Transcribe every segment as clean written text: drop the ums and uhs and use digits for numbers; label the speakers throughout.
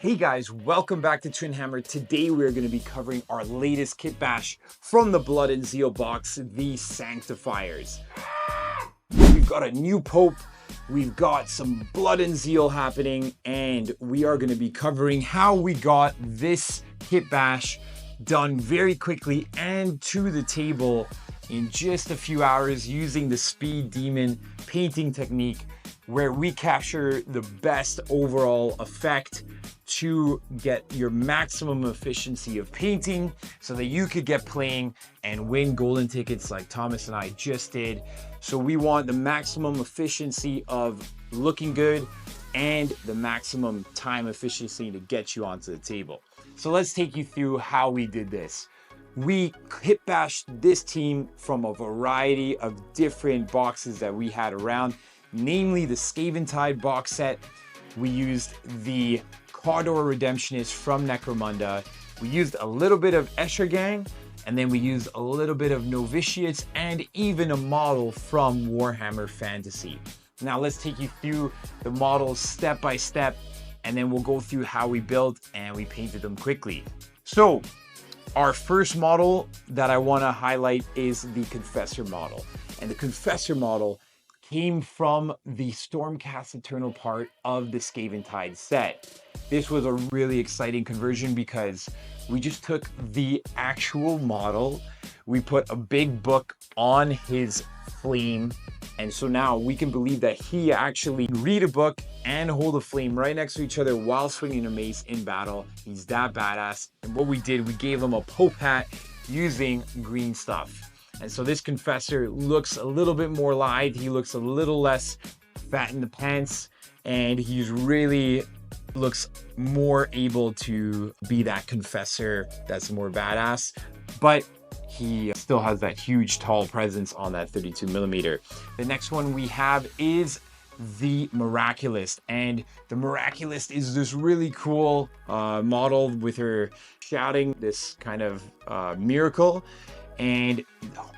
Speaker 1: Hey guys, welcome back to Twinhammer. Today we're going to be covering our latest Kitbash from the Blood and Zeal box, the Sanctifiers. We've got a new Pope, we've got some Blood and Zeal happening, and we are going to be covering how we got this Kitbash done very quickly and to the table in just a few hours using the Speed Demon painting technique, where we capture the best overall effect to get your maximum efficiency of painting so that you could get playing and win golden tickets like Thomas and I just did. So we want the maximum efficiency of looking good and the maximum time efficiency to get you onto the table. So let's take you through how we did this. We Kitbashed this team from a variety of different boxes that we had around, namely the Skaven Tide box set. We used the Redemptionists from Necromunda. We used a little bit of Escher Gang, and then we used a little bit of Novitiates and even a model from Warhammer Fantasy. Now let's take you through the models step by step, and then we'll go through how we built and we painted them quickly. So our first model that I want to highlight is the Confessor model. And the Confessor model came from the Stormcast Eternal part of the Skaven Tide set. This was a really exciting conversion because we just took the actual model, we put a big book on his flame, and so now we can believe that he actually read a book and hold a flame right next to each other while swinging a mace in battle. He's that badass. And what we did, we gave him a Pope hat using green stuff. And so this Confessor looks a little bit more lithe. He looks a little less fat in the pants, and he's really looks more able to be that Confessor that's more badass, but he still has that huge tall presence on that 32mm. The next one we have is the Miraculous, and the Miraculous is this really cool model with her shouting this kind of miracle, and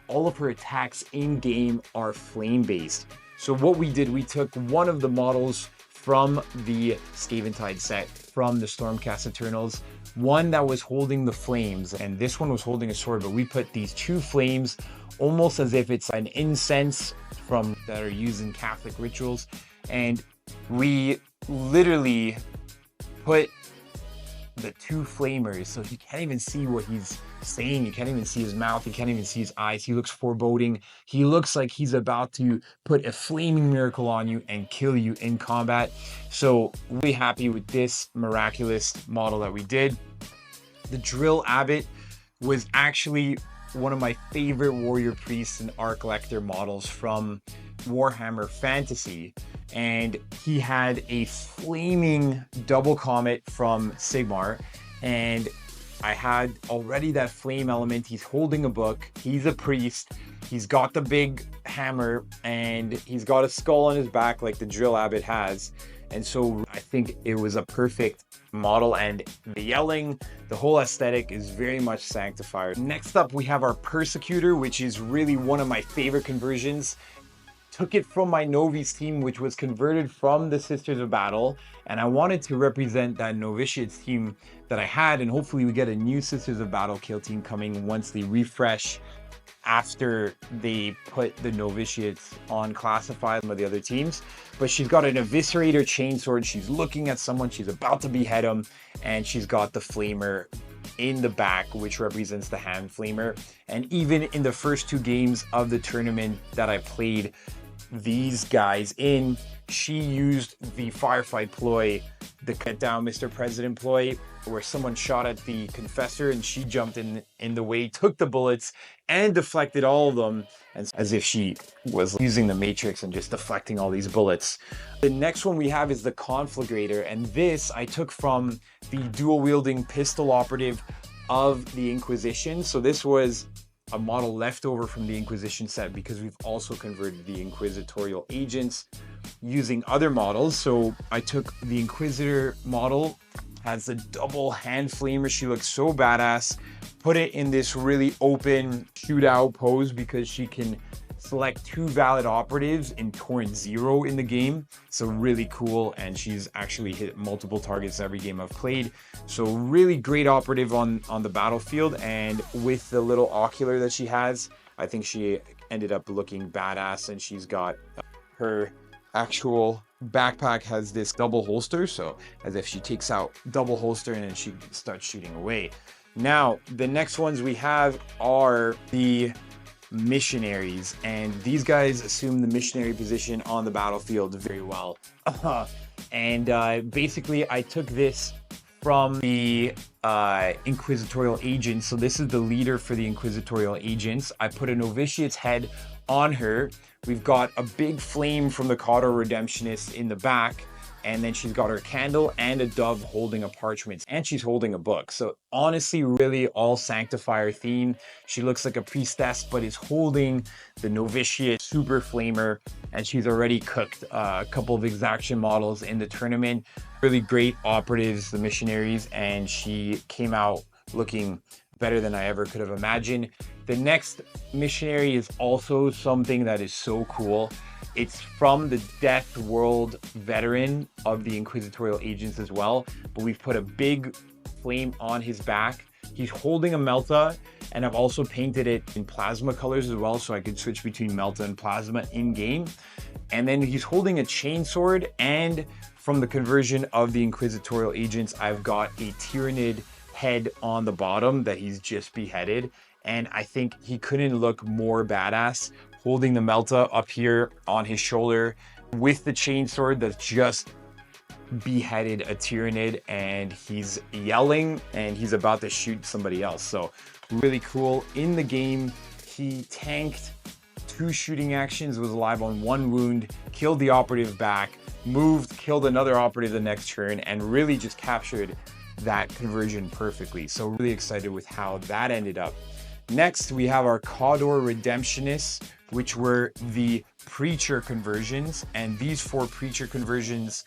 Speaker 1: all of her attacks in game are flame based. So what we did, we took one of the models from the Skaven Tide set from the Stormcast Eternals, one that was holding the flames, and this one was holding a sword, but we put these two flames almost as if it's an incense from that are used in Catholic rituals, and we literally put the two flamers, so you can't even see what he's saying, you can't even see his mouth, you can't even see his eyes. He looks foreboding. He looks like he's about to put a flaming miracle on you and kill you in combat. So really happy with this Miraculous model that we did. The Drill Abbott was actually one of my favorite warrior priests and arc lector models from Warhammer Fantasy, and he had a flaming double comet from Sigmar, and I had already that flame element. He's holding a book, he's a priest, he's got the big hammer, and he's got a skull on his back like the Drill Abbott has. And so I think it was a perfect model, and the yelling, the whole aesthetic is very much Sanctifier. Next up, we have our Persecutor, which is really one of my favorite conversions. Took it from my Novice team, which was converted from the Sisters of Battle, and I wanted to represent that Novitiates team that I had, and hopefully we get a new Sisters of Battle kill team coming once they refresh after they put the Novitiates on classified with the other teams. But she's got an Eviscerator chainsword, she's looking at someone, she's about to behead him, and she's got the flamer in the back, which represents the hand flamer. And even in the first two games of the tournament that I played these guys in, she used the firefight ploy, the cut down Mr. President ploy, where someone shot at the Confessor and she jumped in the way, took the bullets and deflected all of them, and as if she was using the Matrix and just deflecting all these bullets. The next one we have is the Conflrator, and this I took from the dual wielding pistol operative of the Inquisition. So this was a model left over from the Inquisition set because we've also converted the Inquisitorial agents using other models. So I took the Inquisitor model, has a double hand flamer, she looks so badass, put it in this really open shootout pose because she can select 2 valid operatives in torrent 0 in the game. So really cool, and she's actually hit multiple targets every game I've played. So really great operative on the battlefield, and with the little ocular that she has, I think she ended up looking badass. And she's got her actual backpack has this double holster, so as if she takes out double holster and then she starts shooting away. Now the next ones we have are the Missionaries, and these guys assume the missionary position on the battlefield very well. Basically I took this from the Inquisitorial Agents. So this is the leader for the Inquisitorial Agents. I put a novitiate's head on her. We've got a big flame from the Redemptionists in the back, and then she's got her candle and a dove holding a parchment, and she's holding a book. So honestly, really all Sanctifier theme. She looks like a priestess, but is holding the novitiate super flamer, and she's already cooked a couple of exaction models in the tournament. Really great operatives, the Missionaries, and she came out looking better than I ever could have imagined. The next missionary is also something that is so cool. It's from the Death World veteran of the Inquisitorial Agents as well, but we've put a big flame on his back. He's holding a Melta, and I've also painted it in plasma colors as well, so I could switch between Melta and plasma in game. And then he's holding a chainsword, and from the conversion of the Inquisitorial Agents, I've got a Tyrannid head on the bottom that he's just beheaded. And I think he couldn't look more badass holding the Melta up here on his shoulder with the chainsword that's just beheaded a Tyrannid, and he's yelling and he's about to shoot somebody else. So really cool. In the game, he tanked 2 shooting actions, was alive on 1 wound, killed the operative back, moved, killed another operative the next turn, and really just captured that conversion perfectly. So really excited with how that ended up. Next, we have our Redemptionists, which were the Preacher conversions. And these 4 Preacher conversions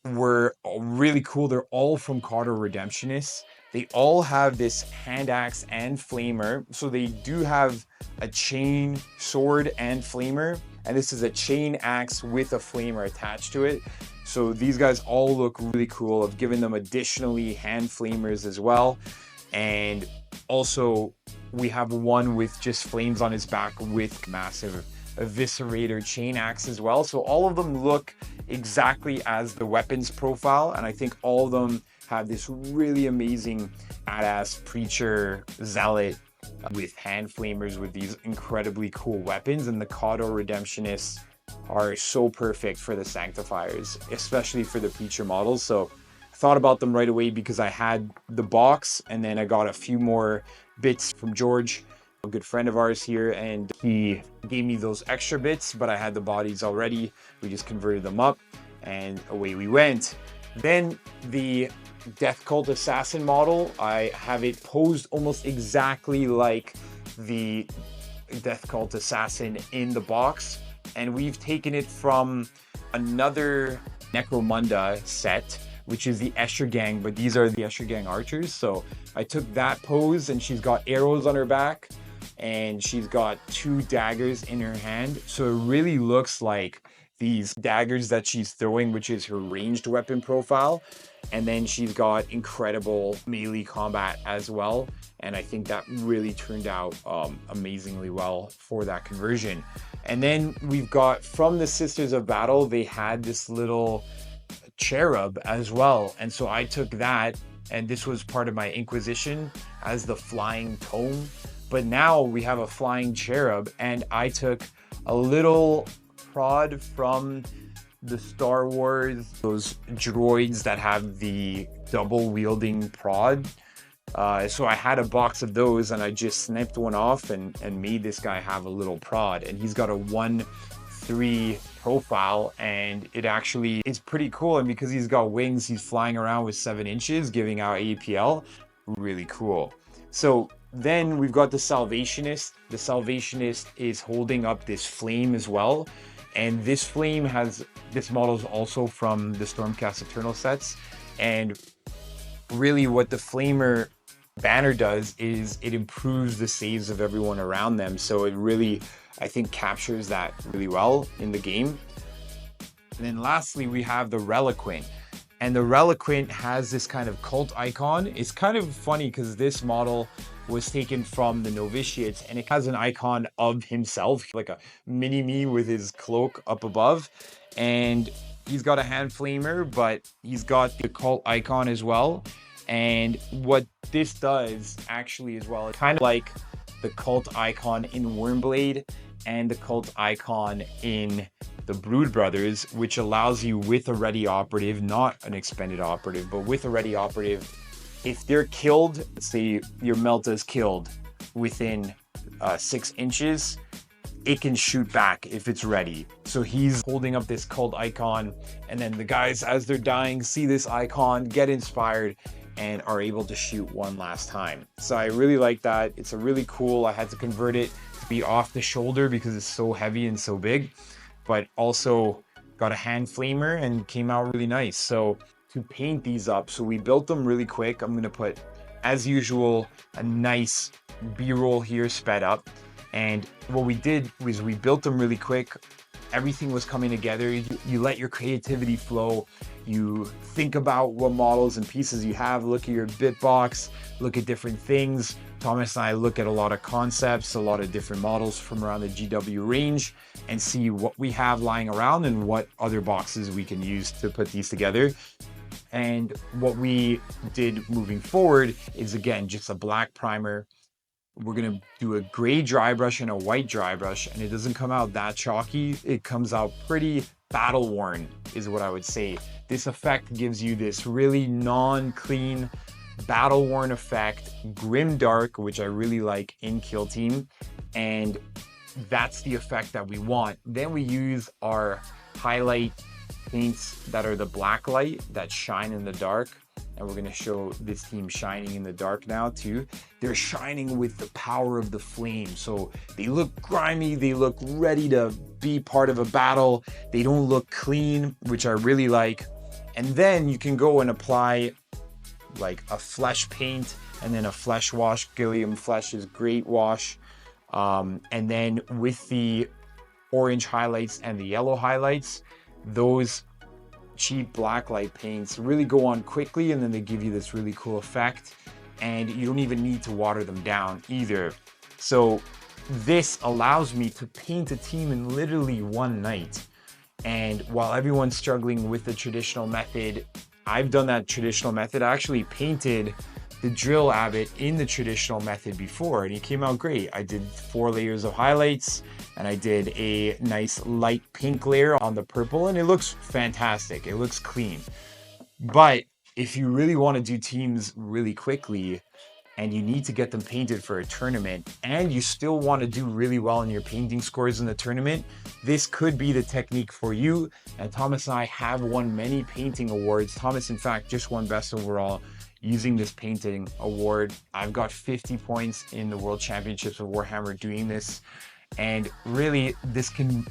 Speaker 1: were really cool. They're all from Redemptionists. They all have this hand axe and flamer. So they do have a chain sword and flamer. And this is a chain axe with a flamer attached to it. So these guys all look really cool. I've given them additionally hand flamers as well. And also we have one with just flames on his back with massive eviscerator chain axe as well. So all of them look exactly as the weapons profile. And I think all of them have this really amazing badass preacher zealot with hand flamers with these incredibly cool weapons. And the Redemptionists are so perfect for the Sanctifiers, especially for the preacher models. So I thought about them right away because I had the box, and then I got a few more bits from George, a good friend of ours here, and he gave me those extra bits, but I had the bodies already. We just converted them up and away we went. Then the Death Cult Assassin model, I have it posed almost exactly like the Death Cult Assassin in the box, and we've taken it from another Necromunda set, which is the Escher Gang, but these are the Escher Gang archers. So I took that pose, and she's got arrows on her back, and she's got 2 daggers in her hand. So it really looks like these daggers that she's throwing, which is her ranged weapon profile. And then she's got incredible melee combat as well. And I think that really turned out amazingly well for that conversion. And then we've got from the Sisters of Battle, they had this little Cherub as well. And so I took that, and this was part of my Inquisition as the flying tome. But now we have a flying Cherub, and I took a little prod from the Star Wars, those droids that have the double wielding prod. So I had a box of those, and I just sniped one off and made this guy have a little prod, and he's got a 1-3 profile, and it actually is pretty cool. And because he's got wings, he's flying around with 7 inches, giving out APL. Really cool. So then we've got the Salvationist. The Salvationist is holding up this flame as well. And this flame this model is also from the Stormcast Eternal sets. And really what the flamer banner does is it improves the saves of everyone around them. So it really I think captures that really well in the game. And then lastly, we have the Reoquent. And the Reoquent has this kind of cult icon. It's kind of funny because this model was taken from the Novitiates, and it has an icon of himself, like a mini me with his cloak up above. And he's got a hand flamer, but he's got the cult icon as well. And what this does actually as well, it's kind of like the cult icon in Wormblade and the cult icon in the Brood Brothers, which allows you with a ready operative, not an expended operative, but with a ready operative, if they're killed, let's say your Melta is killed within 6 inches, it can shoot back if it's ready. So he's holding up this cult icon, and then the guys, as they're dying, see this icon, get inspired, and are able to shoot one last time. So I really like that. It's a really cool, I had to convert it to be off the shoulder because it's so heavy and so big, but also got a hand flamer and came out really nice. So to paint these up, so we built them really quick. I'm gonna put, as usual, a nice B-roll here sped up. And what we did was we built them really quick. Everything was coming together. You let your creativity flow. You think about what models and pieces you have. Look at your bit box, look at different things. Thomas and I look at a lot of concepts, a lot of different models from around the GW range, and see what we have lying around and what other boxes we can use to put these together. And what we did moving forward is, again, just a black primer. We're gonna do a gray dry brush and a white dry brush, and it doesn't come out that chalky. It comes out pretty battle worn, is what I would say. This effect gives you this really non-clean, battle worn effect, grimdark, which I really like in Kill Team, and that's the effect that we want. Then we use our highlight paints that are the black light that shine in the dark, and we're going to show this team shining in the dark now too. They're shining with the power of the flame, so they look grimy, they look ready to be part of a battle, they don't look clean, which I really like. And then you can go and apply like a flesh paint and then a flesh wash. Gilliam Flesh is great wash, and then with the orange highlights and the yellow highlights, those cheap blacklight paints really go on quickly, and then they give you this really cool effect, and you don't even need to water them down either. So this allows me to paint a team in literally one night. And while everyone's struggling with the traditional method, I've done that traditional method. I actually painted the drill Abbott in the traditional method before, and he came out great. I did 4 layers of highlights, and I did a nice light pink layer on the purple, and it looks fantastic. It looks clean. But if you really want to do teams really quickly, and you need to get them painted for a tournament, and you still want to do really well in your painting scores in the tournament, this could be the technique for you. And Thomas and I have won many painting awards. Thomas, in fact, just won Best Overall using this painting award. I've got 50 points in the World Championships of Warhammer doing this. And really, this can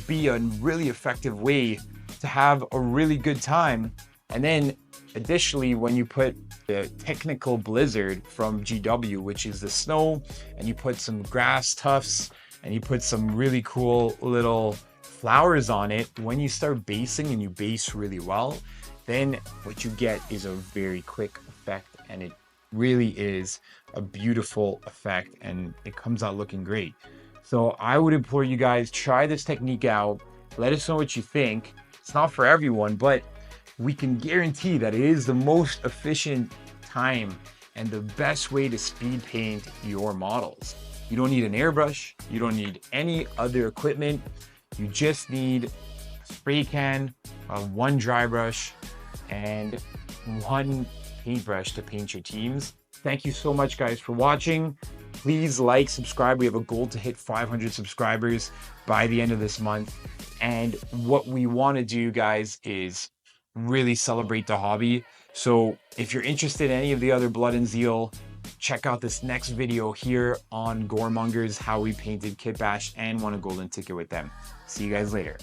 Speaker 1: be a really effective way to have a really good time. And then additionally, when you put the technical blizzard from GW, which is the snow, and you put some grass tufts, and you put some really cool little flowers on it, when you start basing and you base really well, then what you get is a very quick effect, and it really is a beautiful effect, and it comes out looking great. So I would implore you guys, try this technique out. Let us know what you think. It's not for everyone, but we can guarantee that it is the most efficient time and the best way to speed paint your models. You don't need an airbrush. You don't need any other equipment. You just need a spray can, one dry brush, and one paintbrush to paint your teams. Thank you so much, guys, for watching. Please like, subscribe. We have a goal to hit 500 subscribers by the end of this month. And what we want to do, guys, is really celebrate the hobby. So if you're interested in any of the other Blood and Zeal, check out this next video here on Goremongers, how we painted Kitbash and won a golden ticket with them. See you guys later.